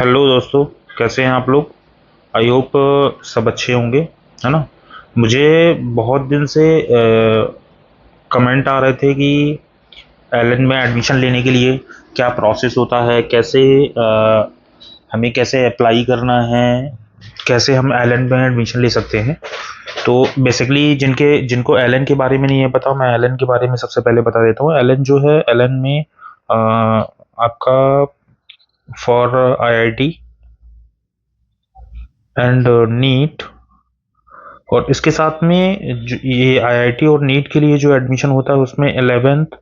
Hello दोस्तों। कैसे हैं आप लोग? आई होप सब अच्छे होंगे, है ना। मुझे बहुत दिन से कमेंट आ रहे थे कि एलन में एडमिशन लेने के लिए क्या प्रोसेस होता है, कैसे हमें कैसे अप्लाई करना है, कैसे हम एलन में एडमिशन ले सकते हैं। तो बेसिकली जिनको एलन के बारे में नहीं है पता, मैं एलन के बारे में सबसे पहले बता देता हूँ। एलन जो है, एलन में आपका फॉर आईआईटी एंड नीट, और इसके साथ में ये आईआईटी और नीट के लिए जो एडमिशन होता है उसमें 11th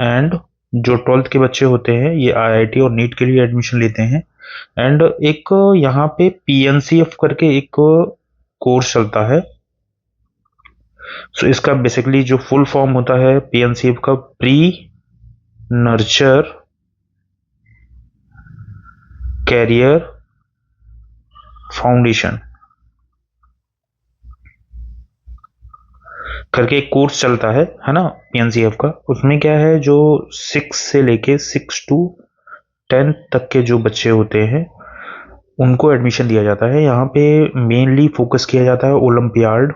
एंड जो 12th के बच्चे होते हैं ये आईआईटी और नीट के लिए एडमिशन लेते हैं। एंड एक यहाँ पे पीएनसीएफ करके एक कोर्स चलता है। सो इसका बेसिकली जो फुल फॉर्म होता है पीएनसीएफ का, प्री नर्चर कैरियर फाउंडेशन करके एक कोर्स चलता है ना, पीएनसीएफ का। उसमें क्या है, जो 6 से लेके 6 to 10 तक के जो बच्चे होते हैं उनको एडमिशन दिया जाता है। यहाँ पे मेनली फोकस किया जाता है ओलंपियाड,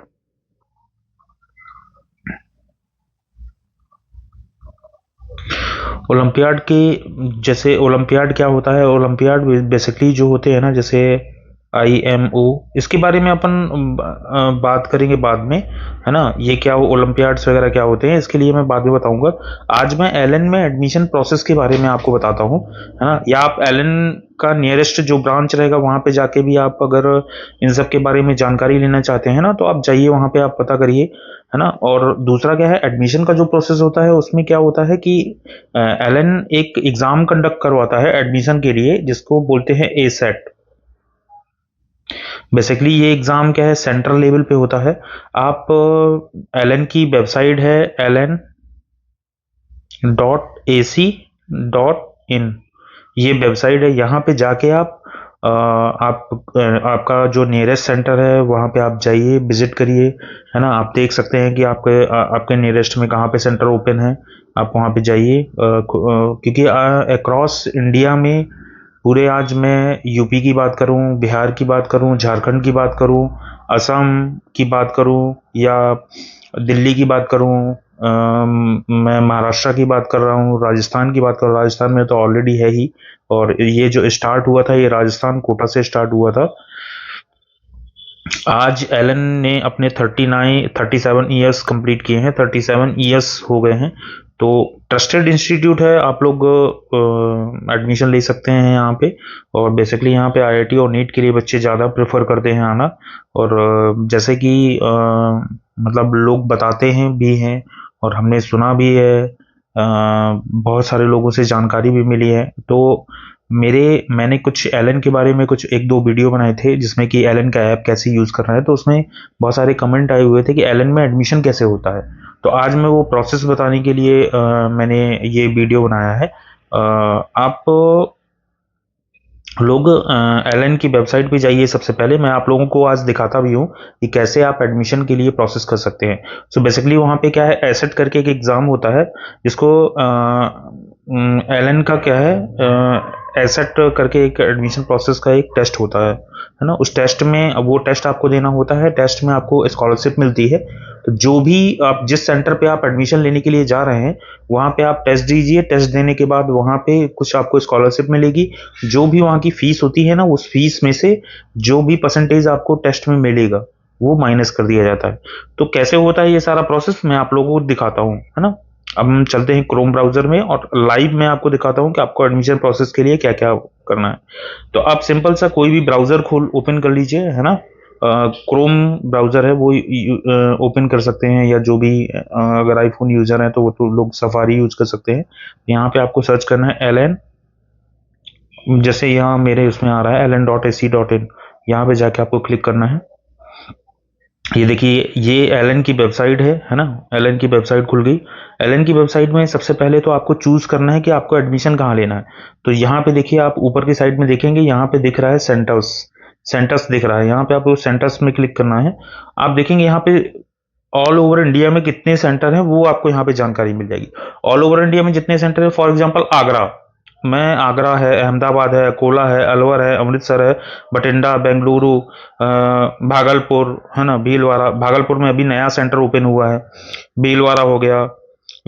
ओलंपियाड के। जैसे ओलंपियाड क्या होता है, ओलंपियाड बेसिकली जो होते हैं ना, जैसे आईएमओ, इसके बारे में अपन बात करेंगे बाद में, है ना। ये क्या ओलंपियाड्स वगैरह क्या होते हैं इसके लिए मैं बाद में बताऊंगा। आज मैं एलन में एडमिशन प्रोसेस के बारे में आपको बताता हूँ, है ना। या आप एलन का नियरेस्ट जो ब्रांच रहेगा वहां पे जाके भी आप अगर इन सब के बारे में जानकारी लेना चाहते हैं ना, तो आप जाइए वहां पे, आप पता करिए, है ना। और दूसरा क्या है, एडमिशन का जो प्रोसेस होता है उसमें क्या होता है कि एलन एक एग्जाम कंडक्ट करवाता है एडमिशन के लिए, जिसको बोलते हैं ए सेट। बेसिकली ये एग्ज़ाम क्या है, सेंट्रल लेवल पे होता है। आप एलन की वेबसाइट है LN.AC.in, ये वेबसाइट है। यहाँ पे जाके आपका जो नियरेस्ट सेंटर है वहाँ पे आप जाइए, विजिट करिए, है ना। आप देख सकते हैं कि आपके नियरेस्ट में कहाँ पे सेंटर ओपन है। आप वहाँ पे जाइए, क्योंकि अक्रॉस इंडिया में पूरे, आज मैं यूपी की बात करूं, बिहार की बात करूं, झारखंड की बात करूं, असम की बात करूं, या दिल्ली की बात करूं, मैं महाराष्ट्र की बात कर रहा हूं, राजस्थान की बात कर रहा हूं। राजस्थान में तो ऑलरेडी है ही, और ये जो स्टार्ट हुआ था ये राजस्थान कोटा से स्टार्ट हुआ था। आज एलन ने अपने 37 ईयर्स कंप्लीट किए हैं, 37 ईयर्स हो गए हैं। तो ट्रस्टेड इंस्टीट्यूट है, आप लोग एडमिशन ले सकते हैं यहाँ पे। और बेसिकली यहाँ पे आईआईटी और नीट के लिए बच्चे ज़्यादा प्रेफर करते हैं आना। और जैसे कि मतलब लोग बताते हैं भी हैं, और हमने सुना भी है, बहुत सारे लोगों से जानकारी भी मिली है। तो मैंने कुछ एलन के बारे में कुछ एक दो वीडियो बनाए थे, जिसमें कि एलन का ऐप कैसे यूज़ करना है। तो उसमें बहुत सारे कमेंट आए हुए थे कि एलन में एडमिशन कैसे होता है। तो आज मैं वो प्रोसेस बताने के लिए मैंने ये वीडियो बनाया है। आप लोग एलन की वेबसाइट पे जाइए। सबसे पहले मैं आप लोगों को आज दिखाता भी हूँ कि कैसे आप एडमिशन के लिए प्रोसेस कर सकते हैं। सो बेसिकली वहाँ पे क्या है, एसेट करके एक एग्ज़ाम होता है, जिसको एलन का क्या है, एसेट करके एक एडमिशन प्रोसेस का एक टेस्ट होता है ना। उस टेस्ट में, वो टेस्ट आपको देना होता है, टेस्ट में आपको स्कॉलरशिप मिलती है। तो जो भी आप जिस सेंटर पे आप एडमिशन लेने के लिए जा रहे हैं वहाँ पे आप टेस्ट दीजिए। टेस्ट देने के बाद वहाँ पे कुछ आपको स्कॉलरशिप मिलेगी। जो भी वहाँ की फीस होती है ना, उस फीस में से जो भी परसेंटेज आपको टेस्ट में मिलेगा वो माइनस कर दिया जाता है। तो कैसे होता है ये सारा प्रोसेस, मैं आप लोगों को दिखाता हूँ, है ना। अब हम चलते हैं क्रोम ब्राउजर में, और लाइव मैं आपको दिखाता हूँ कि आपको एडमिशन प्रोसेस के लिए क्या क्या करना है। तो आप सिंपल सा कोई भी ब्राउजर खोल ओपन कर लीजिए, है ना। क्रोम ब्राउजर है वो ओपन कर सकते हैं, या जो भी अगर आईफोन यूजर है तो वो तो लोग सफारी यूज कर सकते हैं। यहाँ पे आपको सर्च करना है एलन, जैसे यहाँ मेरे उसमें आ रहा है LN.AC.in, यहाँ पे जाके आपको क्लिक करना है। ये देखिए, ये एलन की वेबसाइट है ना। एलन की वेबसाइट खुल गई। एलन की वेबसाइट में सबसे पहले तो आपको चूज करना है कि आपको एडमिशन कहाँ लेना है। तो यहाँ पे देखिए, आप ऊपर की साइड में देखेंगे, यहाँ पे दिख रहा है सेंटर्स, सेंटर्स दिख रहा है। यहाँ पे आपको सेंटर्स में क्लिक करना है। आप देखेंगे यहाँ पे ऑल ओवर इंडिया में कितने सेंटर हैं वो आपको यहाँ पे जानकारी मिल जाएगी। ऑल ओवर इंडिया में जितने सेंटर है, फॉर एग्जाम्पल आगरा, मैं आगरा है, अहमदाबाद है, अकोला है, अलवर है, अमृतसर है, बठिंडा, बेंगलुरु, भागलपुर, है ना, भीलवाड़ा। भागलपुर में अभी नया सेंटर ओपन हुआ है। भीलवाड़ा हो गया,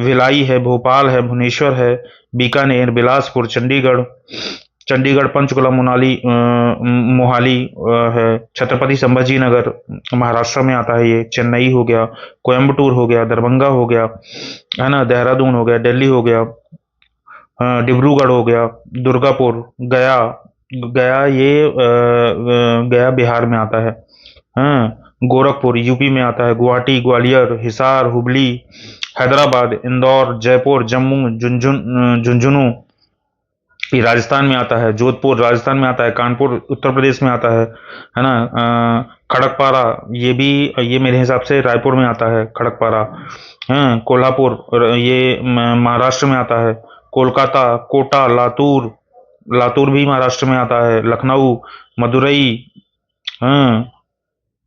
भिलाई है, भोपाल है, भुवनेश्वर है, बीकानेर, बिलासपुर, चंडीगढ़, पंचकुला, मोहाली है, छत्रपति संभाजी नगर महाराष्ट्र में आता है ये, चेन्नई हो गया, कोयम्बटूर हो गया, दरभंगा हो गया, है ना, देहरादून हो गया, दिल्ली हो गया, डिब्रूगढ़ हो गया, दुर्गापुर, गया। गया ये गया बिहार में आता है। हाँ, गोरखपुर यूपी में आता है, गुवाहाटी, ग्वालियर, हिसार, हुबली, हैदराबाद, इंदौर, जयपुर, जम्मू, झुंझुनू ये राजस्थान में आता है, जोधपुर राजस्थान में आता है, कानपुर उत्तर प्रदेश में आता है ना, खड़कपारा ये मेरे हिसाब से रायपुर में आता है, खड़कपारा। हाँ, कोल्हापुर ये महाराष्ट्र में आता है, कोलकाता, कोटा, लातूर, लातूर भी महाराष्ट्र में आता है, लखनऊ, मदुरई, हाँ,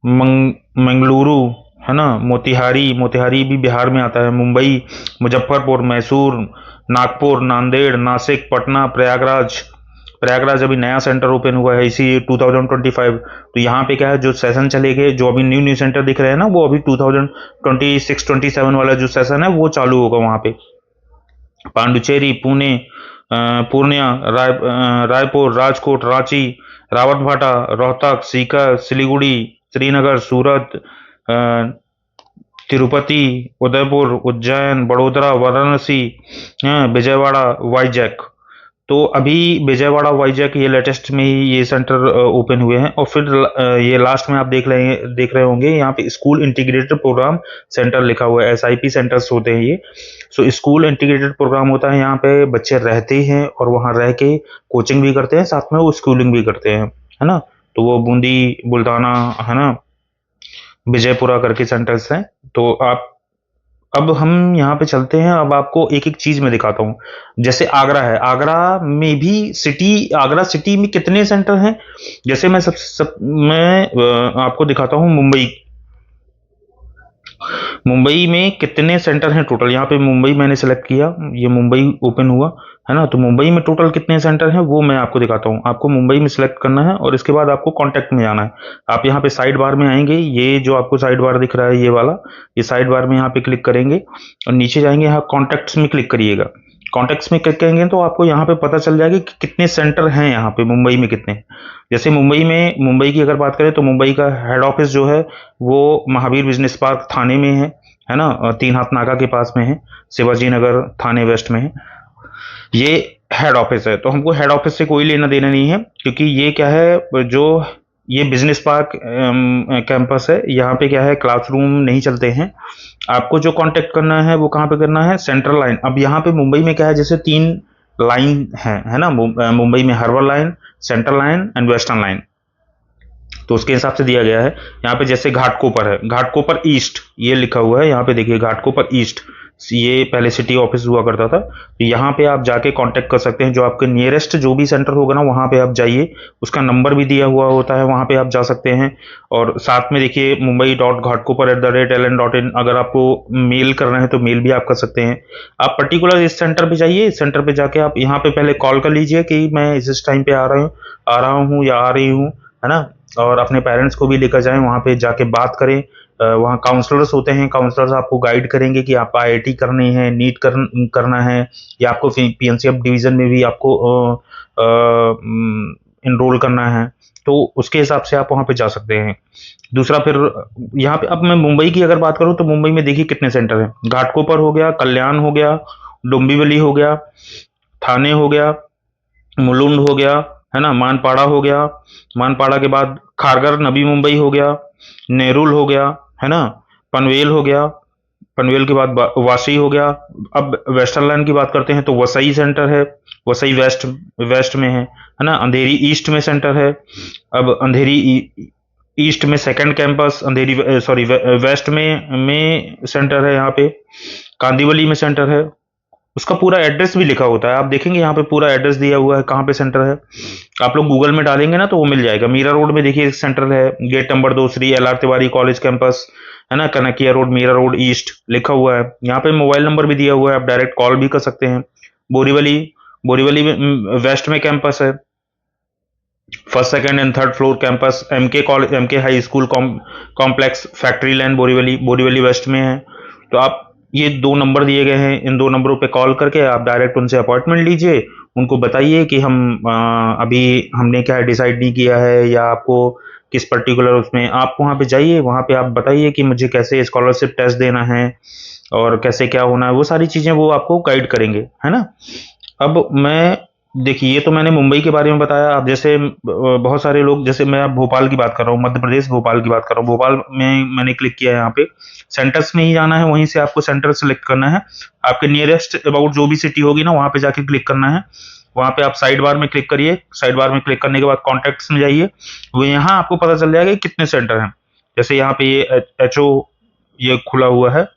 मंगलुरु, है ना, मोतिहारी, मोतिहारी भी बिहार में आता है, मुंबई, मुजफ्फरपुर, मैसूर, नागपुर, नांदेड़, नासिक, पटना, प्रयागराज। प्रयागराज अभी नया सेंटर ओपन हुआ है इसी 2025। तो यहाँ पे क्या है, जो सेशन चलेंगे, जो अभी न्यू न्यू सेंटर दिख रहे हैं ना, वो अभी 2026-27 वाला जो सेशन है वो चालू होगा वहाँ पे। पांडुचेरी, पुणे, पूर्णिया, रायपुर, राजकोट, रांची, रावतभाटा, रोहतक, सीकर, सिलीगुड़ी, श्रीनगर, सूरत, अ, तिरुपति, उदयपुर, उज्जैन, बड़ोदरा, वाराणसी, विजयवाड़ा, वाईजैक। तो अभी विजयवाड़ा, वाईजैक ये लेटेस्ट में ही ये सेंटर ओपन हुए हैं। और फिर ये लास्ट में आप देख रहे होंगे यहाँ पे स्कूल इंटीग्रेटेड प्रोग्राम सेंटर लिखा हुआ है, एसआईपी सेंटर्स होते हैं ये। सो स्कूल इंटीग्रेटेड प्रोग्राम होता है, यहाँ पे बच्चे रहते हैं और वहाँ रह के कोचिंग भी करते हैं, साथ में वो स्कूलिंग भी करते हैं, है ना। तो वो बूंदी, बुल्ढाना, है ना, विजयपुरा करके सेंटर्स हैं। तो आप अब हम यहाँ पे चलते हैं, अब आपको एक एक चीज में दिखाता हूँ। जैसे आगरा है, आगरा में भी आगरा सिटी में कितने सेंटर हैं। जैसे मैं आपको दिखाता हूँ मुंबई। मुंबई में कितने सेंटर हैं टोटल। यहाँ पे मुंबई मैंने सेलेक्ट किया, ये मुंबई ओपन हुआ, है ना। तो मुंबई में टोटल कितने सेंटर हैं वो मैं आपको दिखाता हूँ। आपको मुंबई में सिलेक्ट करना है और इसके बाद आपको कॉन्टैक्ट में जाना है। आप यहाँ पे साइड बार में आएंगे, ये जो आपको साइड बार दिख रहा है ये वाला, ये साइड बार में यहाँ पे क्लिक करेंगे और नीचे जाएंगे, यहाँ कॉन्टैक्ट्स में क्लिक करिएगा। कॉन्टैक्ट्स में क्लिक करेंगे तो आपको यहाँ पे पता चल जाएगा कि कितने सेंटर हैं यहाँ पे मुंबई में कितने। जैसे मुंबई की अगर बात करें तो मुंबई का हेड ऑफिस जो है वो महावीर बिजनेस पार्क थाने में है ना, तीन हाथ नाका के पास में है, शिवाजी नगर थाने वेस्ट में है। ये हेड ऑफिस है, तो हमको हेड ऑफिस से कोई लेना देना नहीं है, क्योंकि ये क्या है, जो ये बिजनेस पार्क कैंपस है, यहाँ पे क्या है, क्लासरूम नहीं चलते हैं। आपको जो कांटेक्ट करना है वो कहाँ पे करना है, सेंट्रल लाइन। अब यहाँ पे मुंबई में क्या है, जैसे तीन लाइन है ना, मुंबई में harbour line, central line and western line. तो उसके हिसाब से दिया गया है। यहाँ पे जैसे घाटकोपर है, घाटकोपर ईस्ट ये लिखा हुआ है, यहाँ पे देखिए घाटकोपर ईस्ट, ये पहले सिटी ऑफिस हुआ करता था। तो यहाँ पे आप जाके कांटेक्ट कर सकते हैं, जो आपके नियरेस्ट जो भी सेंटर होगा ना वहाँ पे आप जाइए, उसका नंबर भी दिया हुआ होता है, वहाँ पे आप जा सकते हैं। और साथ में देखिए mumbai.ghatkopar@ln.in, अगर आपको मेल करना है तो मेल भी आप कर सकते हैं। आप पर्टिकुलर इस सेंटर पे जाइए, इस सेंटर पे जाके आप यहाँ पे पहले कॉल कर लीजिए कि मैं इस टाइम पे आ रहा हूँ या आ रही हूँ, है ना। और अपने पेरेंट्स को भी लेकर जाएं, वहाँ पे जाके बात करें। वहाँ काउंसलर्स होते हैं, काउंसलर्स आपको गाइड करेंगे कि आपको आईआईटी करनी है, नीट करना है, या आपको पीएनसीएफ डिवीजन में भी आपको इनरोल करना है। तो उसके हिसाब से आप वहाँ पे जा सकते हैं। दूसरा फिर यहाँ पे अब मैं मुंबई की अगर बात करूँ तो मुंबई में देखिए कितने सेंटर हैं। घाटकोपर हो गया, कल्याण हो गया, डोंबिवली हो गया, थाने हो गया, मुलुंड हो गया, है ना, मानपाड़ा हो गया, मानपाड़ा के बाद खारगर नवी मुंबई हो गया, नेरुल हो गया, है ना, पनवेल हो गया, पनवेल के बाद वाशी हो गया। अब वेस्टर्न लाइन की बात करते हैं तो वसई सेंटर है, वसई वेस्ट में है ना। अंधेरी ईस्ट में सेंटर है। अब अंधेरी ईस्ट में सेकंड कैंपस, अंधेरी सॉरी वेस्ट में सेंटर है यहाँ पे। कांदिवली में सेंटर है, उसका पूरा एड्रेस भी लिखा होता है, आप देखेंगे यहाँ पे पूरा एड्रेस दिया हुआ है कहाँ पे सेंटर है। आप लोग गूगल में डालेंगे ना तो वो मिल जाएगा। मीरा रोड में देखिए सेंटर है, gate number 2 Shri L R Tiwari college campus, है ना, Kanakia road, Mira road east लिखा हुआ है। यहाँ पे मोबाइल नंबर भी दिया हुआ है, आप डायरेक्ट कॉल भी कर सकते हैं। बोरीवली बोरीवली में वेस्ट में कैंपस है, first second and third floor campus MK college, MK high school complex, factory land Borivali, Borivali west में है। तो आप ये 2 नंबर दिए गए हैं, इन 2 नंबरों पे कॉल करके आप डायरेक्ट उनसे अपॉइंटमेंट लीजिए। उनको बताइए कि हम अभी हमने क्या डिसाइड नहीं किया है, या आपको किस पर्टिकुलर उसमें, आप वहाँ पे जाइए, वहाँ पे आप बताइए कि मुझे कैसे स्कॉलरशिप टेस्ट देना है और कैसे क्या होना है, वो सारी चीज़ें वो आपको गाइड करेंगे, है ना। अब मैं, देखिए ये तो मैंने मुंबई के बारे में बताया। अब जैसे बहुत सारे लोग, जैसे मैं अब भोपाल की बात कर रहा हूँ, मध्य प्रदेश भोपाल की बात कर रहा हूँ। भोपाल में मैंने क्लिक किया है, यहाँ पे सेंटर्स में ही जाना है, वहीं से आपको सेंटर सेलेक्ट करना है। आपके नियरेस्ट अबाउट जो भी सिटी होगी ना, वहाँ पे जाके क्लिक करना है। वहाँ पे आप साइड बार में क्लिक करिए, साइड बार में क्लिक करने के बाद कॉन्टैक्ट्स में जाइए, वो यहाँ आपको पता चल जाएगा कि कितने सेंटर हैं। जैसे यहाँ पे ये एचओ ये खुला हुआ है,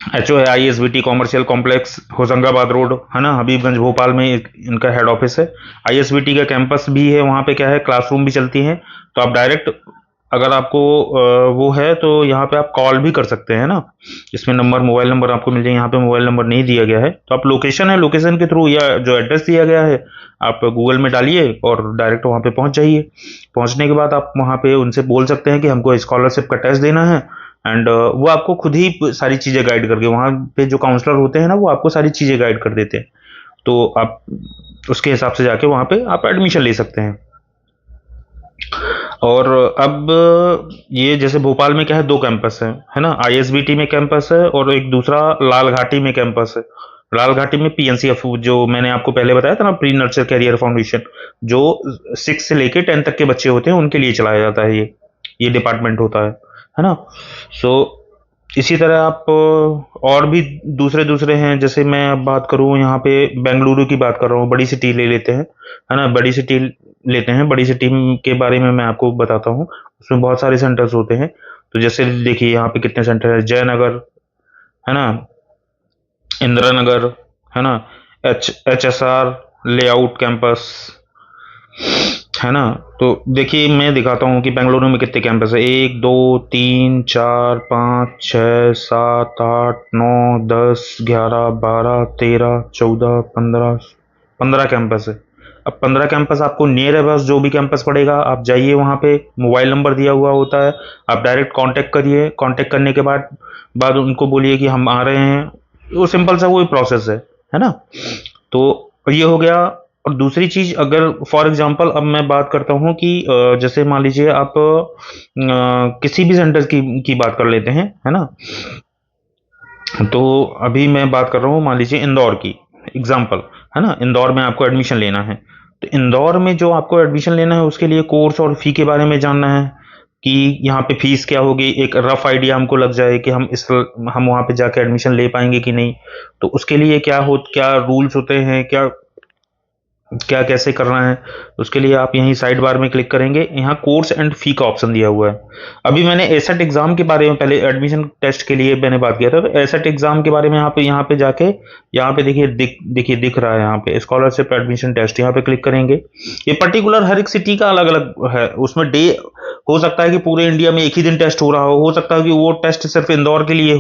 एचओ है ISBT commercial complex Hoshangabad road, है ना, हबीबगंज भोपाल में इनका हेड ऑफिस है। आईएसबीटी का कैंपस भी है, वहाँ पे क्या है, क्लासरूम भी चलती हैं। तो आप डायरेक्ट, अगर आपको वो है तो यहाँ पे आप कॉल भी कर सकते हैं ना। इसमें नंबर, मोबाइल नंबर आपको मिल जाए, यहाँ पे मोबाइल नंबर नहीं दिया गया है, तो आप लोकेशन है, लोकेशन के थ्रू या जो एड्रेस दिया गया है आप गूगल में डालिए और डायरेक्ट वहाँ पे पहुँच जाइए। पहुँचने के बाद आप वहाँ पे उनसे बोल सकते हैं कि हमको स्कॉलरशिप का टेस्ट देना है, एंड वो आपको खुद ही सारी चीज़ें गाइड करके, वहाँ पे जो काउंसलर होते हैं ना, वो आपको सारी चीज़ें गाइड कर देते हैं। तो आप उसके हिसाब से जाके वहाँ पे आप एडमिशन ले सकते हैं। और अब ये जैसे भोपाल में क्या है, 2 कैंपस है ना, आईएसबीटी में कैंपस है और एक दूसरा लाल घाटी में कैंपस है। लाल घाटी में पीएनसीएफ, जो मैंने आपको पहले बताया था ना, प्री नर्सरी कैरियर फाउंडेशन, जो 6 से लेके 10 तक के बच्चे होते हैं उनके लिए चलाया जाता है, ये डिपार्टमेंट होता है ना। सो इसी तरह आप और भी दूसरे दूसरे हैं। जैसे मैं अब बात करूं, यहाँ पे बेंगलुरु की बात कर रहा हूँ, बड़ी सिटी ले लेते हैं, है ना, बड़ी सिटी लेते हैं। बड़ी सिटी के बारे में मैं आपको बताता हूँ, उसमें बहुत सारे सेंटर्स होते हैं। तो जैसे देखिए यहाँ पे कितने सेंटर है, जयनगर, है ना, इंदिरा नगर, है ना, H S R layout campus, है ना। तो देखिए मैं दिखाता हूँ कि बेंगलुरु में कितने कैंपस है, 1 2 3 4 5 6 7 8 9 10 11 12 13 14 15 कैंपस है। अब 15 कैंपस आपको नियर है, बस जो भी कैंपस पड़ेगा आप जाइए, वहाँ पे मोबाइल नंबर दिया हुआ होता है, आप डायरेक्ट कांटेक्ट करिए। कांटेक्ट करने के बाद उनको बोलिए कि हम आ रहे हैं। वो सिंपल सा वही प्रोसेस है ना। तो ये हो गया। और दूसरी चीज, अगर फॉर एग्जांपल अब मैं बात करता हूँ कि जैसे मान लीजिए आप किसी भी सेंटर की बात कर लेते हैं, है ना। तो अभी मैं बात कर रहा हूँ, मान लीजिए इंदौर की एग्जांपल, है ना। इंदौर में आपको एडमिशन लेना है, तो इंदौर में जो आपको एडमिशन लेना है उसके लिए कोर्स और फी के बारे में जानना है कि यहाँ पे फीस क्या होगी, एक रफ आइडिया हमको लग जाए कि हम वहाँ पे जाके एडमिशन ले पाएंगे कि नहीं। तो उसके लिए क्या रूल्स होते हैं, क्या क्या कैसे करना है, उसके लिए आप यहीं साइड बार में क्लिक करेंगे, यहाँ कोर्स एंड फी का ऑप्शन दिया हुआ है। अभी मैंने एसेट एग्जाम के बारे में, पहले एडमिशन टेस्ट के लिए मैंने बात किया था, तो एसेट एग्जाम के बारे में यहाँ पे जाके, यहाँ पे देखिए देखिए दिख रहा है यहाँ पे स्कॉलरशिप एडमिशन टेस्ट, यहाँ पे क्लिक करेंगे। ये पर्टिकुलर हर एक सिटी का अलग अलग है, उसमें डे हो सकता है कि पूरे इंडिया में एक ही दिन टेस्ट हो रहा हो सकता है कि वो टेस्ट सिर्फ इंदौर के लिए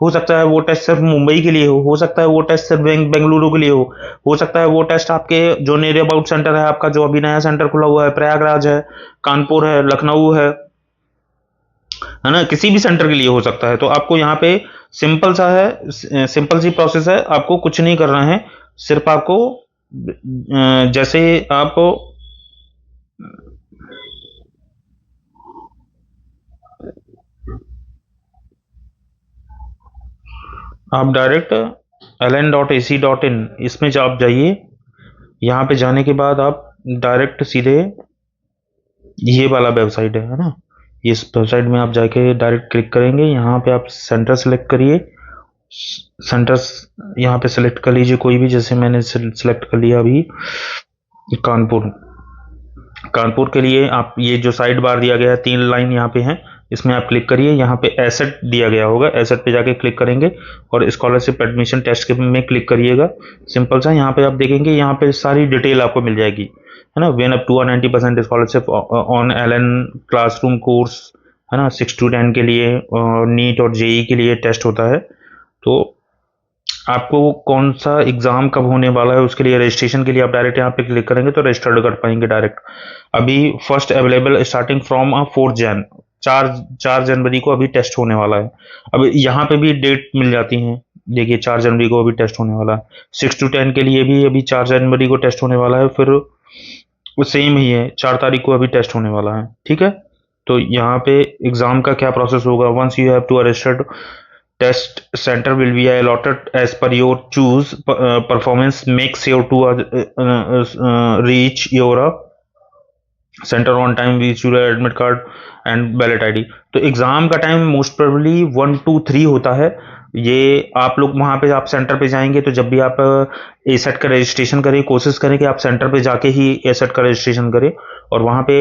हो सकता है वो टेस्ट सिर्फ मुंबई के लिए हो सकता है वो टेस्ट सिर्फ बेंगलुरु के लिए हो सकता है वो टेस्ट आपके जो नियर अबाउट सेंटर है आपका, जो अभी नया सेंटर खुला हुआ है, प्रयागराज है, कानपुर है, लखनऊ है ना, किसी भी सेंटर के लिए हो सकता है। तो आपको यहाँ पे सिंपल सी प्रोसेस है, आपको कुछ नहीं करना है, सिर्फ आपको जैसे आप डायरेक्ट ln.ac.in इसमें जो आप जाइए, यहाँ पे जाने के बाद आप डायरेक्ट सीधे ये वाला वेबसाइट है ना, इस वेबसाइट में आप जाके डायरेक्ट क्लिक करेंगे, यहाँ पे आप सेंटर सेलेक्ट करिए। सेंटर्स यहाँ पे सेलेक्ट कर लीजिए कोई भी, जैसे मैंने सेलेक्ट कर लिया अभी कानपुर। कानपुर के लिए आप ये जो साइड बार दिया गया है, 3 लाइन यहाँ पे हैं, इसमें आप क्लिक करिए, यहाँ पे एसेट दिया गया होगा, एसेट पे जाके क्लिक करेंगे और स्कॉलरशिप एडमिशन टेस्ट के में क्लिक करिएगा। सिंपल सा, यहाँ पे आप देखेंगे, यहाँ पे सारी डिटेल आपको मिल जाएगी, है ना। When up to 90% scholarship on Allen classroom course, है ना, 6 to 10 के लिए नीट और जेई के लिए टेस्ट होता है। तो आपको कौन सा एग्ज़ाम कब होने वाला है उसके लिए रजिस्ट्रेशन के लिए आप डायरेक्ट यहाँ पे क्लिक करेंगे तो रजिस्टर्ड कर पाएंगे डायरेक्ट। अभी फर्स्ट अवेलेबल स्टार्टिंग फ्रॉम 4 जन, 4 जनवरी को अभी टेस्ट होने वाला है। अब यहाँ पे भी डेट मिल जाती है, देखिए 4 जनवरी को अभी टेस्ट होने वाला है। 6 to 10 के लिए भी अभी 4 जनवरी को टेस्ट होने वाला है, फिर वो सेम ही है, 4 तारीख को अभी टेस्ट होने वाला है, ठीक है। तो यहाँ पे एग्ज़ाम का क्या प्रोसेस होगा, once you have to registered test center will be allotted as per your choose performance make sure to reach your centre on time which your admit card and valid ID. तो exam का time most probably 1 to 3 होता है। ये आप लोग वहाँ पे आप सेंटर पे जाएंगे तो जब भी आप एसेट का रजिस्ट्रेशन करें, कोशिश करें कि आप सेंटर पे जाके ही एसेट का रजिस्ट्रेशन करें। और वहाँ पे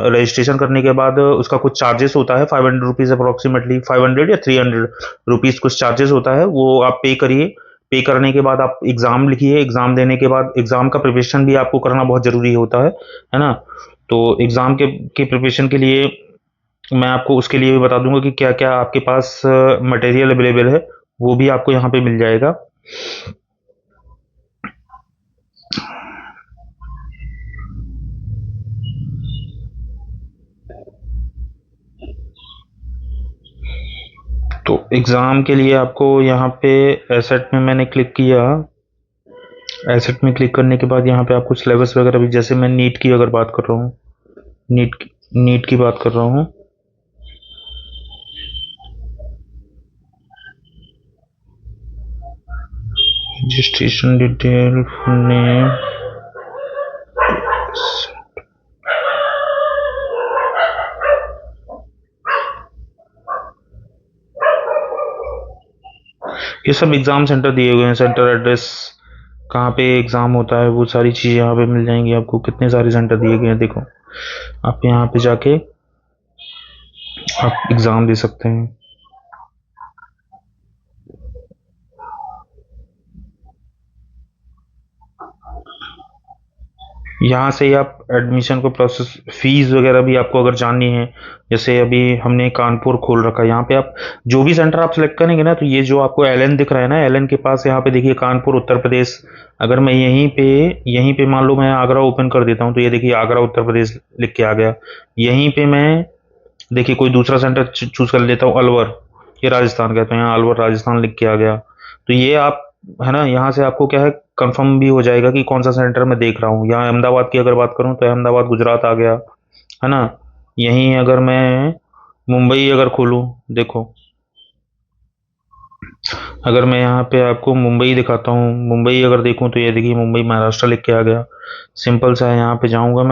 रजिस्ट्रेशन करने के बाद उसका कुछ चार्जेस होता है, 500 रुपीज़ अप्रोक्सीमेटली, 500 या 300 रुपीज़ कुछ चार्जेस होता है, वो आप पे करिए। पे करने के बाद आप एग्ज़ाम लिखिए, एग्ज़ाम देने के बाद एग्ज़ाम का प्रिपरेशन भी आपको करना बहुत ज़रूरी होता है ना। तो एग्ज़ाम के प्रिपरेशन के लिए मैं आपको उसके लिए भी बता दूंगा कि क्या क्या आपके पास मटेरियल अवेलेबल है, वो भी आपको यहाँ पे मिल जाएगा। तो एग्ज़ाम के लिए आपको यहाँ पे एसेट में मैंने क्लिक किया। एसेट में क्लिक करने के बाद यहाँ पे आपको सिलेबस वगैरह भी, जैसे मैं नीट की अगर बात कर रहा हूँ, नीट की बात कर रहा हूँ, रजिस्ट्रेशन डिटेल, फुल नेम, ये सब एग्ज़ाम सेंटर दिए हुए हैं, सेंटर एड्रेस, कहाँ पे एग्ज़ाम होता है, वो सारी चीज़ें यहाँ पे मिल जाएंगी आपको। कितने सारे सेंटर दिए गए हैं देखो, आप यहाँ पे जाके आप एग्ज़ाम दे सकते हैं। यहाँ से ही आप एडमिशन को प्रोसेस, फीस वगैरह भी आपको अगर जाननी है, जैसे अभी हमने कानपुर खोल रखा है, यहाँ पे आप जो भी सेंटर आप सेलेक्ट करेंगे ना, तो ये जो आपको एलएन दिख रहा है ना, एलएन के पास यहाँ पे देखिए कानपुर उत्तर प्रदेश। अगर मैं यहीं पे मान लो मैं आगरा ओपन कर देता हूँ, तो ये देखिए आगरा उत्तर प्रदेश लिख के आ गया। यहीं पे मैं देखिए कोई दूसरा सेंटर चूज कर लेता हूँ, अलवर, ये राजस्थान कहते हैं, यहाँ अलवर राजस्थान लिख के आ गया। तो ये आप, है ना, यहाँ से आपको क्या है, कंफर्म भी हो जाएगा कि कौन सा सेंटर मैं देख रहा हूँ। यहाँ अहमदाबाद की अगर बात करूँ तो अहमदाबाद गुजरात आ गया, है ना। यहीं अगर मैं मुंबई अगर खोलूँ, देखो, अगर मैं यहाँ पे आपको मुंबई दिखाता हूँ, मुंबई अगर देखूँ तो ये देखिए मुंबई महाराष्ट्र लिख के आ गया। सिंपल सा है, यहाँ पे जाऊँगा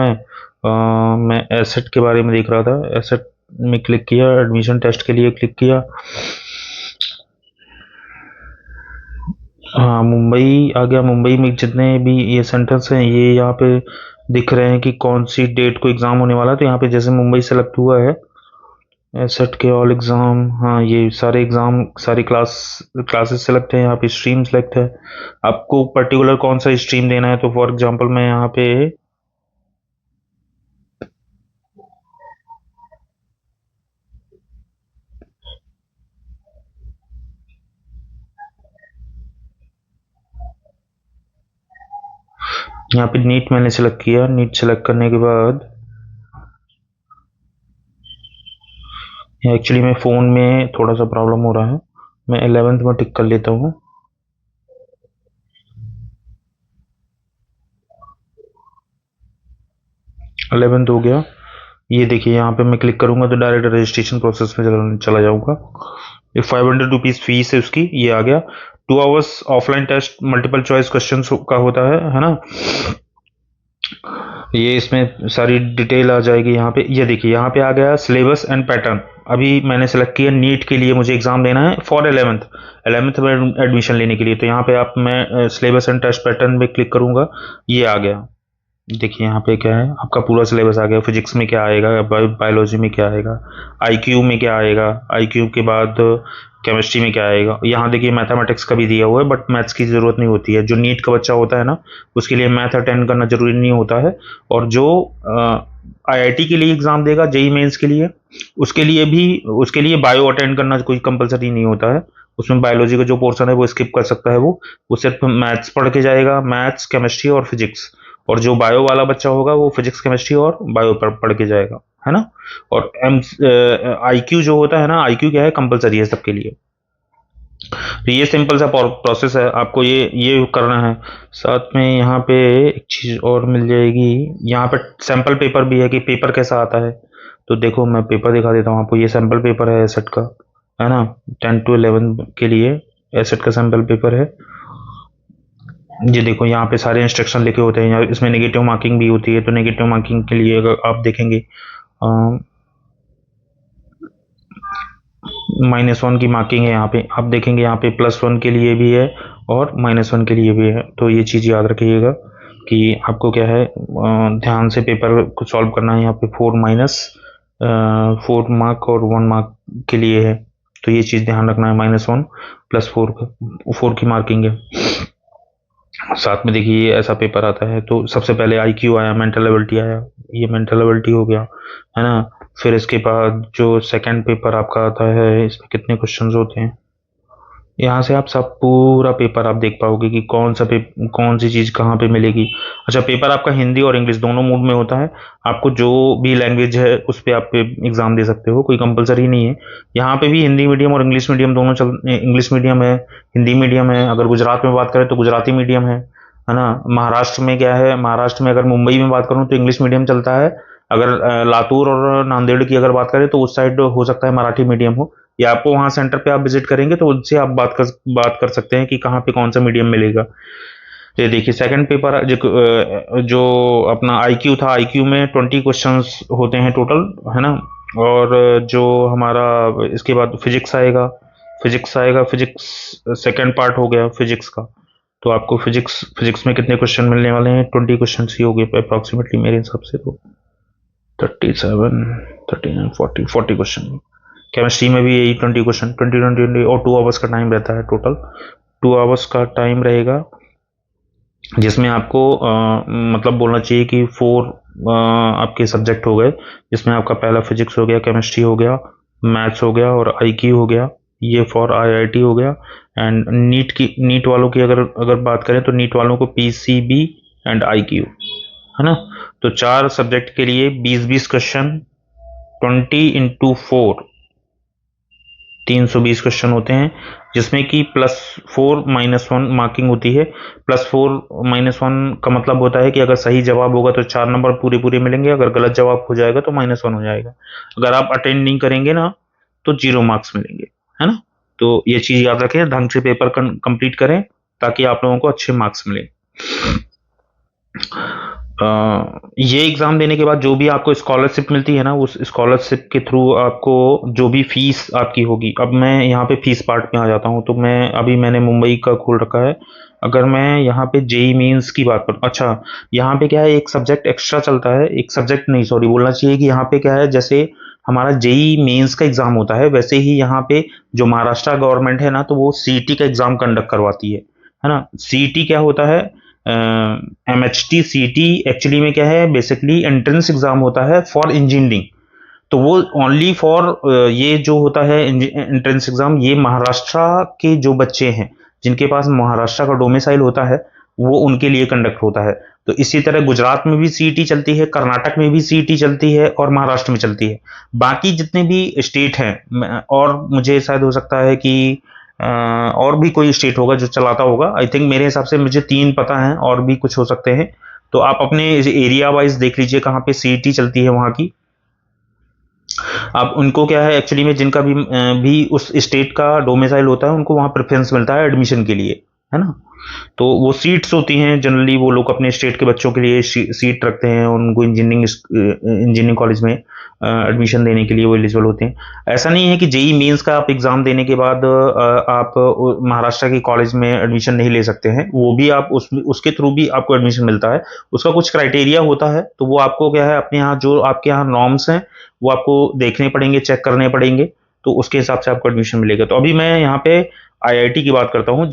मैं एसेट के बारे में देख रहा था, एसेट में क्लिक किया, एडमिशन टेस्ट के लिए क्लिक किया। हाँ, मुंबई आ गया। मुंबई में जितने भी ये सेंटर्स हैं, ये यहाँ पे दिख रहे हैं कि कौन सी डेट को एग्ज़ाम होने वाला है। तो यहाँ पे जैसे मुंबई सेलेक्ट हुआ है, एसेट के ऑल एग्ज़ाम, हाँ ये सारे एग्ज़ाम, सारी क्लासेस सेलेक्ट है, यहाँ पे स्ट्रीम सेलेक्ट है। आपको पर्टिकुलर कौन सा स्ट्रीम देना है, तो फॉर एग्जांपल मैं यहाँ पे नीट मैंने सेलेक्ट किया। नीट सेलेक्ट करने के बाद एक्चुअली मैं फ़ोन में थोड़ा सा प्रॉब्लम हो रहा है, मैं 11th में टिक कर लेता हूँ। अलेवेंथ हो गया। ये देखिए यहाँ पे मैं क्लिक करूंगा तो डायरेक्ट रजिस्ट्रेशन प्रोसेस में चला जाऊंगा। ये 500 रुपीज़ फीस है उसकी, ये आ गया। 2 hours offline test multiple choice question का होता है ना। ये इसमें सारी डिटेल आ जाएगी। यहाँ पे ये देखिए, यहाँ पे आ गया सिलेबस एंड पैटर्न। अभी मैंने सेलेक्ट किया नीट के लिए, मुझे एग्जाम देना है फॉर 11th में एडमिशन लेने के लिए। तो यहाँ पे आप, मैं सिलेबस एंड टेस्ट पैटर्न में क्लिक करूंगा, ये आ गया। देखिए यहाँ पे क्या है, आपका पूरा सिलेबस आ गया। फिजिक्स में क्या आएगा, बायोलॉजी में क्या आएगा, आईक्यू में क्या आएगा, आईक्यू के बाद केमिस्ट्री में क्या आएगा। यहाँ देखिए मैथमेटिक्स का भी दिया हुआ है, बट मैथ्स की ज़रूरत नहीं होती है। जो नीट का बच्चा होता है ना, उसके लिए मैथ अटेंड करना जरूरी नहीं होता है। और जो आईआईटी के लिए एग्ज़ाम देगा, जेई मेंस के लिए, उसके लिए बायो अटेंड करना कोई कंपलसरी नहीं होता है। उसमें बायोलॉजी का जो पोर्शन है वो स्किप कर सकता है, वो सिर्फ मैथ्स पढ़ के जाएगा, मैथ्स, केमिस्ट्री और फिजिक्स। और जो बायो वाला बच्चा होगा वो फिजिक्स, केमिस्ट्री और बायो पढ़ के जाएगा, है ना। और आईक्यू जो होता है ना, आईक्यू क्या है, कंपलसरी है सबके लिए। तो ये सिंपल सा प्रोसेस है, आपको ये करना है। साथ में यहाँ पे एक चीज़ और मिल जाएगी, यहाँ पे सैंपल पेपर भी है कि पेपर कैसा आता है। तो देखो मैं पेपर दिखा देता हूँ आपको, ये सैंपल पेपर है एसेट का, है ना। 10 to 11 के लिए एसेट का सैंपल पेपर है। ये देखो यहाँ पे सारे इंस्ट्रक्शन लिखे होते हैं, इसमें नेगेटिव मार्किंग भी होती है। तो नेगेटिव मार्किंग के लिए अगर आप देखेंगे, -1 की मार्किंग है यहाँ पे, आप देखेंगे यहाँ पे +1 के लिए भी है और -1 के लिए भी है। तो ये चीज़ याद रखिएगा कि आपको क्या है, ध्यान से पेपर को सॉल्व करना है। यहाँ पे 4 मार्क और 1 मार्क के लिए है, तो ये चीज़ ध्यान रखना है। -1 + 4 की मार्किंग है। साथ में देखिए ये ऐसा पेपर आता है। तो सबसे पहले आईक्यू आया, मेंटल एबिलिटी आया, ये मेंटल एबिलिटी हो गया, है ना। फिर इसके बाद जो सेकंड पेपर आपका आता है, इसमें कितने क्वेश्चंस होते हैं, यहाँ से आप सब पूरा पेपर आप देख पाओगे कि कौन सी चीज़ कहाँ पे मिलेगी। अच्छा, पेपर आपका हिंदी और इंग्लिश दोनों मूड में होता है। आपको जो भी लैंग्वेज है उस पर आप एग्ज़ाम दे सकते हो, कोई कंपलसरी नहीं है। यहाँ पे भी हिंदी मीडियम और इंग्लिश मीडियम दोनों इंग्लिश मीडियम है, हिंदी मीडियम है। अगर गुजरात में बात करें तो गुजराती मीडियम है ना। महाराष्ट्र में क्या है, महाराष्ट्र में अगर मुंबई में बात करूँ तो इंग्लिश मीडियम चलता है। अगर लातूर और नांदेड़ की अगर बात करें तो उस साइड हो सकता है मराठी मीडियम हो, या आपको वहाँ सेंटर पे आप विजिट करेंगे तो उनसे आप बात कर सकते हैं कि कहाँ पे कौन सा मीडियम मिलेगा। तो ये देखिए सेकंड पेपर जो अपना आईक्यू था, आईक्यू में 20 क्वेश्चंस होते हैं टोटल, है ना। और जो हमारा इसके बाद फिजिक्स सेकंड पार्ट हो गया फिजिक्स का। तो आपको फिजिक्स में कितने क्वेश्चन मिलने वाले हैं, 20 क्वेश्चन ही हो गए अप्रोक्सीमेटली मेरे हिसाब से। तो 37, 39, 40 क्वेश्चन। केमिस्ट्री में भी यही 20 क्वेश्चन, 20 और 2 आवर्स का टाइम रहता है टोटल। 2 आवर्स का टाइम रहेगा, जिसमें आपको मतलब बोलना चाहिए कि 4 आपके सब्जेक्ट हो गए, जिसमें आपका पहला फिजिक्स हो गया, केमिस्ट्री हो गया, मैथ्स हो गया और आईक्यू हो गया। ये फॉर आईआईटी हो गया। एंड नीट वालों की अगर बात करें तो नीट वालों को पीसीबी एंड आईक्यू, है ना। तो 4 सब्जेक्ट के लिए 20-20 क्वेश्चन, 20 × 4 320 क्वेश्चन होते हैं, जिसमें कि +4 -1 मार्किंग होती है। +4 -1 का मतलब होता है कि अगर सही जवाब होगा तो 4 नंबर पूरे पूरे मिलेंगे, अगर गलत जवाब हो जाएगा तो -1 हो जाएगा। अगर आप अटेंड नहीं करेंगे ना तो 0 मार्क्स मिलेंगे, है ना। तो ये चीज़ याद रखें, ढंग से पेपर कंप्लीट करें ताकि आप लोगों को अच्छे मार्क्स मिले। ये एग्ज़ाम देने के बाद जो भी आपको स्कॉलरशिप मिलती है ना, उस स्कॉलरशिप के थ्रू आपको जो भी फीस आपकी होगी। अब मैं यहाँ पे फीस पार्ट में आ जाता हूँ। तो मैंने मुंबई का खोल रखा है। अगर मैं यहाँ पे जेई मीन्स की बात करूँ, अच्छा यहाँ पे क्या है, एक सब्जेक्ट एक्स्ट्रा चलता है, एक सब्जेक्ट नहीं सॉरी बोलना चाहिए कि यहाँ पे क्या है, जैसे हमारा जेई मेंस का एग्ज़ाम होता है वैसे ही यहाँ पे जो महाराष्ट्र गवर्नमेंट है ना, तो वो सीईटी का एग्ज़ाम कंडक्ट करवाती है ना। सीईटी क्या होता है, MHT CT एक्चुअली में क्या है, बेसिकली एंट्रेंस एग्जाम होता है फॉर इंजीनियरिंग। तो वो ओनली फॉर ये जो होता है एंट्रेंस एग्जाम, ये महाराष्ट्र के जो बच्चे हैं जिनके पास महाराष्ट्र का डोमिसाइल होता है वो उनके लिए कंडक्ट होता है। तो इसी तरह गुजरात में भी सीईटी चलती है, कर्नाटक में भी सीईटी चलती है और महाराष्ट्र में चलती है। बाकी जितने भी स्टेट हैं, और मुझे शायद हो सकता है कि और भी कोई स्टेट होगा जो चलाता होगा। आई थिंक मेरे हिसाब से मुझे 3 पता है, और भी कुछ हो सकते हैं। तो आप अपने एरिया वाइज देख लीजिए कहाँ पे सीईटी चलती है वहाँ की। अब उनको क्या है एक्चुअली में, जिनका भी उस स्टेट का डोमिसाइल होता है उनको वहाँ प्रेफरेंस मिलता है एडमिशन के लिए, है ना। तो वो सीट्स होती हैं जनरली, वो लोग अपने स्टेट के बच्चों के लिए सीट रखते हैं, उनको इंजीनियरिंग कॉलेज में एडमिशन देने के लिए वो एलिजिबल होते हैं। ऐसा नहीं है कि जेई मेंस का आप एग्ज़ाम देने के बाद आप महाराष्ट्र के कॉलेज में एडमिशन नहीं ले सकते हैं, वो भी आप उसके थ्रू भी आपको एडमिशन मिलता है। उसका कुछ क्राइटेरिया होता है, तो वो आपको क्या है, अपने यहाँ जो आपके यहाँ नॉर्म्स हैं वो आपको देखने पड़ेंगे, चेक करने पड़ेंगे, तो उसके हिसाब से आपको एडमिशन मिलेगा। तो अभी मैं यहाँ पे आईआईटी की बात करता हूँ,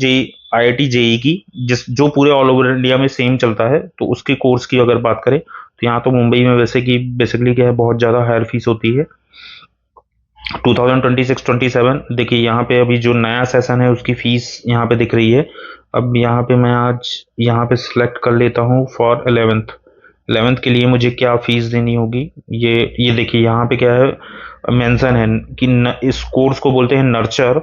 आईआईटी जेई की, जो पूरे ऑल ओवर इंडिया में सेम चलता है। तो उसके कोर्स की अगर बात करें तो यहाँ तो मुंबई में वैसे कि बेसिकली क्या है, बहुत ज़्यादा हायर फीस होती है। 2026-27 देखिए यहाँ पे अभी जो नया सेशन है उसकी फीस यहाँ पे दिख रही है। अब यहाँ पे मैं आज यहाँ पे सिलेक्ट कर लेता हूँ फॉर 11th के लिए मुझे क्या फीस देनी होगी। ये देखिए यहाँ पे क्या है मेंशन है कि इस कोर्स को बोलते हैं nurture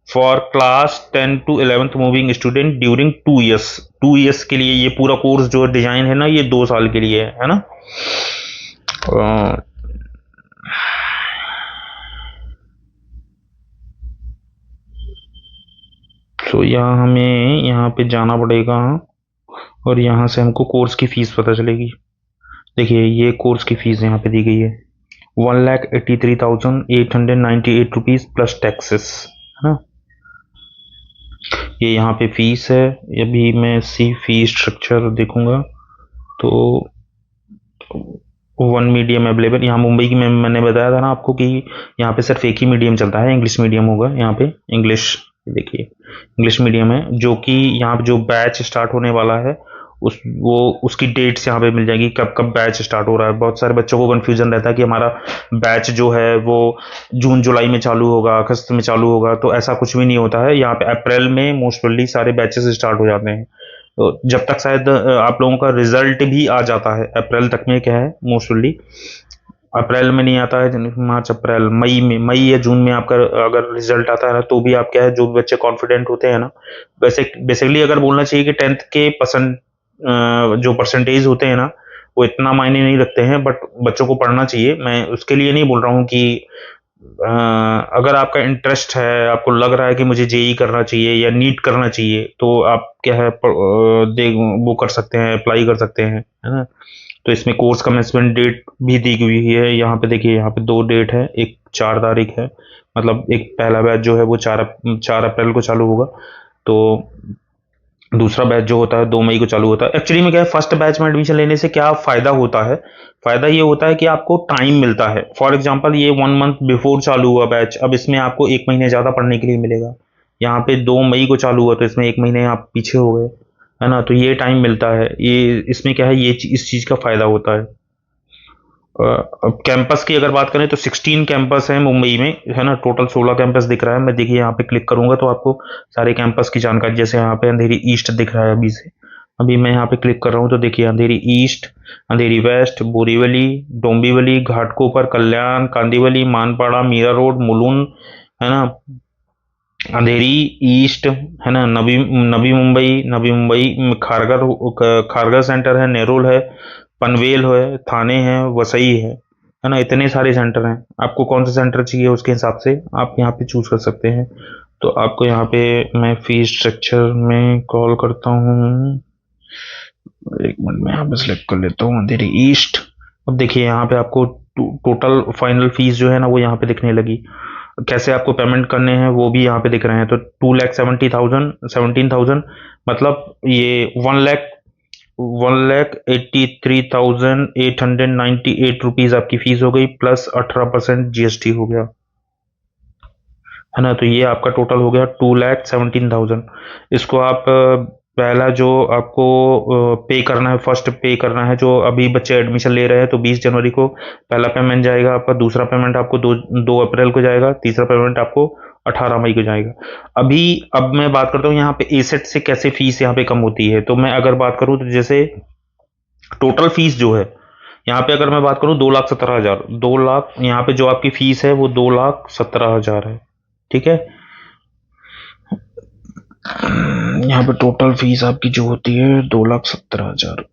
for class 10 to 11th moving student during 2 years। 2 years के लिए ये पूरा कोर्स जो डिजाइन है ना ये 2 साल के लिए है ना। तो यहाँ हमें यहाँ पे जाना पड़ेगा और यहाँ से हमको कोर्स की फीस पता चलेगी। देखिए ये कोर्स की फीस यहाँ पे दी गई है 1,83,898 रुपीज़ प्लस टैक्सेस है ना। ये यहाँ पे फीस है। अभी मैं सी फीस स्ट्रक्चर देखूंगा तो वन मीडियम अवेलेबल यहाँ मुंबई की मैंने बताया था ना आपको कि यहाँ पे सिर्फ एक ही मीडियम चलता है, इंग्लिश मीडियम होगा यहाँ पे। इंग्लिश देखिए इंग्लिश मीडियम है जो कि यहाँ पे जो बैच स्टार्ट होने वाला है उसकी डेट्स यहाँ पे मिल जाएगी कब कब बैच स्टार्ट हो रहा है। बहुत सारे बच्चों को कन्फ्यूजन रहता है कि हमारा बैच जो है वो जून जुलाई में चालू होगा, अगस्त में चालू होगा, तो ऐसा कुछ भी नहीं होता है। यहाँ पे अप्रैल में मोस्टली सारे बैचेस स्टार्ट हो जाते हैं। तो जब तक शायद आप लोगों का रिजल्ट भी आ जाता है अप्रैल तक में क्या है मोस्टली अप्रैल में नहीं आता है, मार्च अप्रैल मई या जून में आपका अगर रिजल्ट आता है ना तो भी आप क्या है जो बच्चे कॉन्फिडेंट होते हैं ना वैसे बेसिकली अगर बोलना चाहिए कि 10th के परसेंट जो परसेंटेज होते हैं ना वो इतना मायने नहीं रखते हैं, बट बच्चों को पढ़ना चाहिए। मैं उसके लिए नहीं बोल रहा हूँ कि अगर आपका इंटरेस्ट है, आपको लग रहा है कि मुझे जेई करना चाहिए या नीट करना चाहिए तो आप क्या है वो कर सकते हैं, अप्लाई कर सकते हैं है ना। तो इसमें कोर्स कमेंसमेंट डेट भी दी हुई है यहाँ पे। देखिए यहाँ पे 2 डेट है, एक 4 तारीख है, मतलब एक पहला बैच जो है वो 4 अप्रैल को चालू होगा। तो दूसरा बैच जो होता है 2 मई को चालू होता है। एक्चुअली में क्या है फर्स्ट बैच में एडमिशन लेने से क्या फ़ायदा होता है, फ़ायदा ये होता है कि आपको टाइम मिलता है। फॉर एग्जांपल ये 1 मंथ बिफोर चालू हुआ बैच, अब इसमें आपको 1 महीने ज़्यादा पढ़ने के लिए मिलेगा। यहाँ पे 2 मई को चालू हुआ तो इसमें 1 महीने आप पीछे हो गए है ना। तो ये टाइम मिलता है, ये इसमें क्या है ये इस चीज़ का फ़ायदा होता है। अब कैंपस की अगर बात करें तो 16 कैंपस हैं मुंबई में है ना। टोटल 16 कैंपस दिख रहा है। मैं देखिए यहाँ पे क्लिक करूंगा तो आपको सारे कैंपस की जानकारी, जैसे यहाँ पे अंधेरी ईस्ट दिख रहा है अभी से, अभी मैं यहाँ पे क्लिक कर रहा हूँ तो देखिए अंधेरी ईस्ट, अंधेरी वेस्ट, बोरीवली, डोंबिवली, घाटकोपर, कल्याण, कांदिवली, मानपाड़ा, मीरा रोड, मुलुंड है ना, अंधेरी ईस्ट है ना, नवी मुंबई खारगर, खारगर सेंटर है, नेरुल है, पनवेल है, थाने है, वसई है ना। इतने सारे सेंटर हैं। आपको कौन सा सेंटर चाहिए उसके हिसाब से आप यहाँ पे चूज कर सकते हैं। तो आपको यहाँ पे मैं फीस स्ट्रक्चर में कॉल करता हूँ, एक मिनट में यहाँ पे सिलेक्ट कर लेता हूँ अंधेरी ईस्ट। अब देखिए यहाँ पे आपको टोटल फाइनल फीस जो है ना वो यहाँ पे दिखने लगी। कैसे आपको पेमेंट करने हैं वो भी यहाँ पे दिख रहे हैं। तो 2,70,000 17,000 मतलब ये 1,83,898 आपकी फीस हो गई प्लस 18% जीएसटी हो गया है ना। तो ये आपका टोटल हो गया 2,17,000। इसको आप पहला जो आपको पे करना है, फर्स्ट पे करना है, जो अभी बच्चे एडमिशन ले रहे हैं तो 20 जनवरी को पहला पेमेंट जाएगा आपका, दूसरा पेमेंट आपको 2 अप्रैल को जाएगा, तीसरा पेमेंट आपको 18 मई को जाएगा। अब मैं बात करता हूँ यहाँ पे एसेट से कैसे फीस यहाँ पे कम होती है। तो मैं अगर बात करूँ तो जैसे टोटल फीस जो है यहाँ पे अगर मैं बात करूँ 2,17,000, 2 लाख यहाँ पे जो आपकी फीस है वो 2,17,000 है। ठीक है, यहाँ पे टोटल फीस आपकी जो होती है 2,17,000।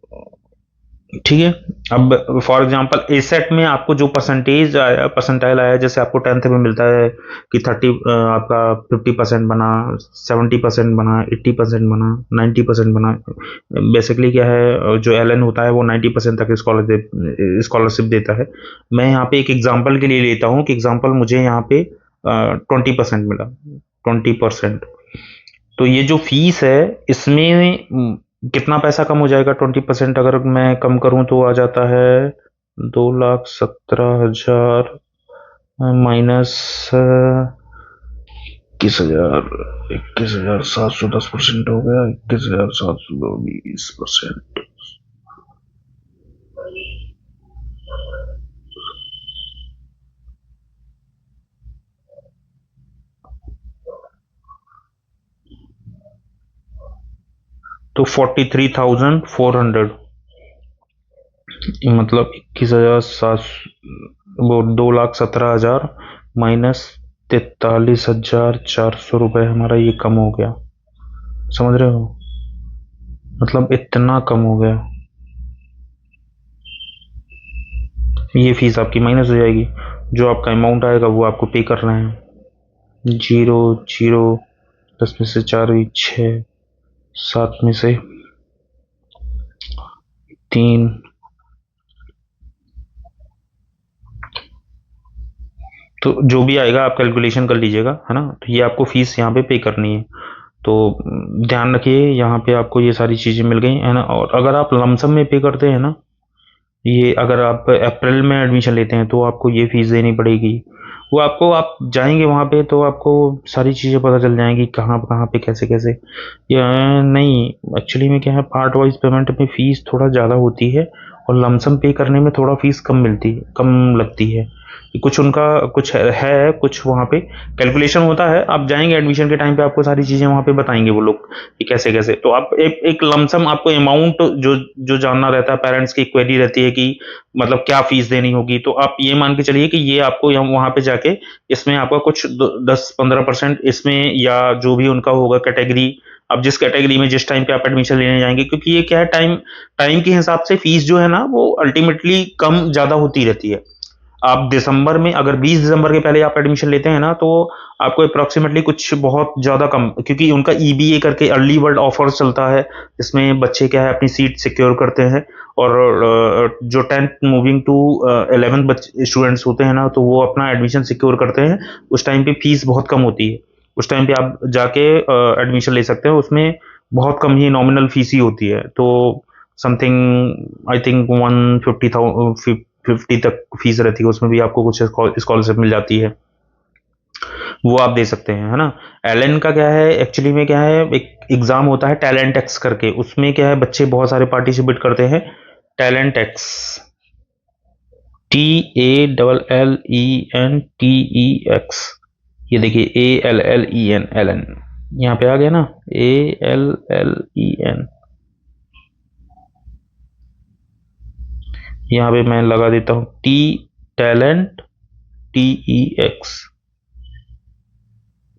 ठीक है। अब फॉर एग्जांपल एसेट में आपको जो परसेंटेज आया, परसेंटाइल आया, जैसे आपको 10th में मिलता है कि 30 आपका 50% बना, 70% बना, 80% बना, 90% बना। बेसिकली क्या है जो एल एन होता है वो 90% तक स्कॉलरशिप देता है। मैं यहाँ पे एक एग्जाम्पल के लिए लेता हूँ कि एग्जाम्पल मुझे यहाँ पे 20% मिला, 20%। तो ये जो फीस है इसमें कितना पैसा कम हो जाएगा। 20% अगर मैं कम करूं तो आ जाता है 2,17,000 माइनस 21,000, 21,710% हो गया, 21,720%। तो 43,400, मतलब 21,700, वो 2,17,000 माइनस 43,400 रुपये हमारा ये कम हो गया। समझ रहे हो, मतलब इतना कम हो गया। ये फीस आपकी माइनस हो जाएगी, जो आपका अमाउंट आएगा वो आपको पे करना है। 0 0, 10 में से 4 हुई 6, 7 में से 3, तो जो भी आएगा आप कैलकुलेशन कर लीजिएगा, है ना। तो ये आपको फीस यहाँ पे करनी है। तो ध्यान रखिए, यहाँ पे आपको ये सारी चीज़ें मिल गई है ना। और अगर आप लमसम में पे करते हैं ना, ये अगर आप अप्रैल में एडमिशन लेते हैं तो आपको ये फीस देनी पड़ेगी। वो आपको, आप जाएंगे वहाँ पे तो आपको सारी चीज़ें पता चल जाएंगी, कहाँ कहाँ पे कैसे कैसे। या नहीं, एक्चुअली में क्या है, पार्ट वाइज पेमेंट में फ़ीस थोड़ा ज़्यादा होती है और लमसम पे करने में थोड़ा फीस कम मिलती है, कम लगती है। कुछ उनका कुछ है कुछ वहाँ पे कैलकुलेशन होता है। आप जाएंगे एडमिशन के टाइम पे, आपको सारी चीज़ें वहाँ पे बताएंगे वो लोग कि कैसे कैसे। तो आप एक लमसम आपको अमाउंट जो जो जानना रहता है, पेरेंट्स की क्वेरी रहती है कि मतलब क्या फीस देनी होगी, तो आप ये मान के चलिए कि ये आपको वहाँ पे जाके इसमें आपका कुछ 10-15% इसमें, या जो भी उनका होगा कैटेगरी, अब जिस कैटेगरी में जिस टाइम पे आप एडमिशन लेने जाएंगे, क्योंकि ये क्या है, टाइम टाइम के हिसाब से फीस जो है ना वो अल्टीमेटली कम ज़्यादा होती रहती है। आप दिसंबर में अगर 20 दिसंबर के पहले आप एडमिशन लेते हैं ना, तो आपको अप्रॉक्सीमेटली कुछ बहुत ज़्यादा कम, क्योंकि उनका ईबीए करके अर्ली बर्ड ऑफर चलता है, जिसमें बच्चे क्या है अपनी सीट सिक्योर करते हैं। और जो 10th moving to 11th students होते हैं ना, तो वो अपना एडमिशन सिक्योर करते हैं। उस टाइम पे फीस बहुत कम होती है, उस टाइम पे आप जाके एडमिशन ले सकते हैं। उसमें बहुत कम ही नॉमिनल फीस ही होती है। तो समथिंग आई थिंक 150 तक फीस रहती है, उसमें भी आपको कुछ स्कॉलरशिप मिल जाती है, वो आप दे सकते हैं, है ना। एलएन का क्या है, एक्चुअली में क्या है, एक एग्जाम होता है टैलेंट एक्स करके, उसमें क्या है बच्चे बहुत सारे पार्टिसिपेट करते हैं। टैलेंट एक्स, TALLENTEX, ये देखिए ALLEN, एलन यहाँ पे आ गया ना, ALLEN। यहाँ पे मैं लगा देता हूँ टी टैलेंट TEX,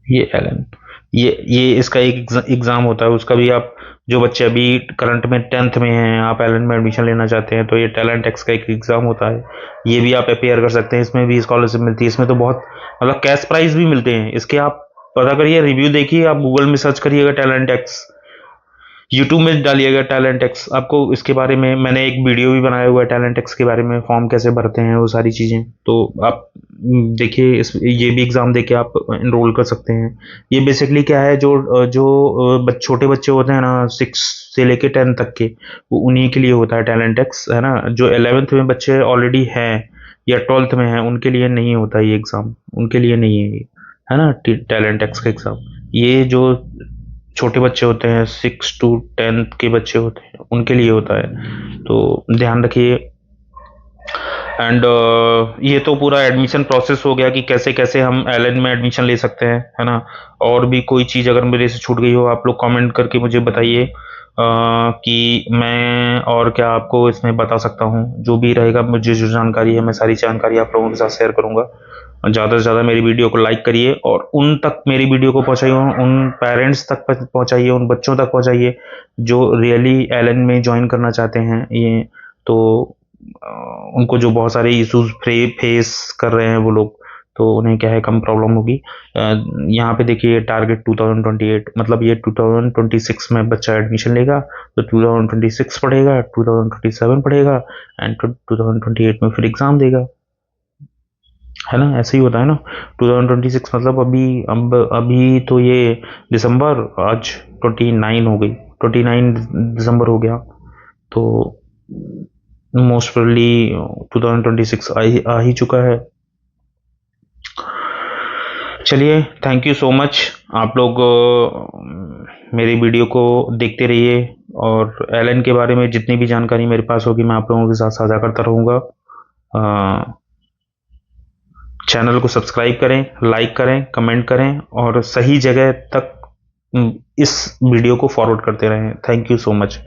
ये एलन, ये इसका एक एग्ज़ाम होता है। उसका भी आप, जो बच्चे अभी करंट में 10th में हैं, आप एलन में एडमिशन लेना चाहते हैं, तो ये टैलेंट एक्स का एक एग्ज़ाम होता है। ये भी आप अपेयर कर सकते हैं, इसमें भी स्कॉलरशिप मिलती है। इसमें तो बहुत मतलब कैश प्राइज भी मिलते हैं इसके। आप पता करिए, रिव्यू देखिए, आप गूगल में सर्च करिएगा टैलेंट एक्स, यूट्यूब में डालिएगा टैलेंट एक्स, आपको इसके बारे में मैंने एक वीडियो भी बनाया हुआ है, टैलेंट एक्स के बारे में, फॉर्म कैसे भरते हैं वो सारी चीज़ें। तो आप देखिए, इस ये भी एग्ज़ाम देके आप इनरोल कर सकते हैं। ये बेसिकली क्या है, जो जो छोटे बच्चे होते हैं ना, 6 से लेके 10 तक के, वो उन्हीं के लिए होता है टैलेंट एक्स, है ना। जो 11th में बच्चे ऑलरेडी हैं या 12th में हैं, उनके लिए नहीं होता ये एग्ज़ाम, उनके लिए नहीं है ये, है ना, टैलेंट एक्स का एग्ज़ाम। ये जो छोटे बच्चे होते हैं, 6 to 10 के बच्चे होते हैं, उनके लिए होता है। तो ध्यान रखिए। एंड ये तो पूरा एडमिशन प्रोसेस हो गया कि कैसे कैसे हम एलएन में एडमिशन ले सकते हैं, है ना। और भी कोई चीज़ अगर मेरे से छूट गई हो, आप लोग कमेंट करके मुझे बताइए कि मैं और क्या आपको इसमें बता सकता हूँ। जो भी रहेगा, मुझे जो जानकारी है, मैं सारी जानकारी आप लोगों के साथ शेयर करूँगा। ज़्यादा से ज़्यादा मेरी वीडियो को लाइक करिए और उन तक मेरी वीडियो को पहुँचाइए, उन पेरेंट्स तक पहुँचाइए, उन बच्चों तक पहुँचाइए जो रियली एलन में ज्वाइन करना चाहते हैं। ये तो उनको जो बहुत सारे इश्यूज फेस कर रहे हैं वो लोग, तो उन्हें क्या है, कम प्रॉब्लम होगी। यहाँ पे देखिए टारगेट 2028, मतलब ये 2026 में बच्चा एडमिशन लेगा, तो 2026 पढ़ेगा, 2027 पढ़ेगा, एंड 2028 में फिर एग्ज़ाम देगा, है ना। ऐसे ही होता है ना। 2026 मतलब अभी तो ये दिसंबर, आज 29 हो गई, 29 दिसंबर हो गया, तो मोस्ट प्रोबेबली 2026 आ ही चुका है। चलिए, थैंक यू सो मच। आप लोग मेरी वीडियो को देखते रहिए, और एलन के बारे में जितनी भी जानकारी मेरे पास होगी मैं आप लोगों के साथ साझा करता रहूँगा। चैनल को सब्सक्राइब करें, लाइक करें, कमेंट करें, और सही जगह तक इस वीडियो को फॉरवर्ड करते रहें। Thank you so much.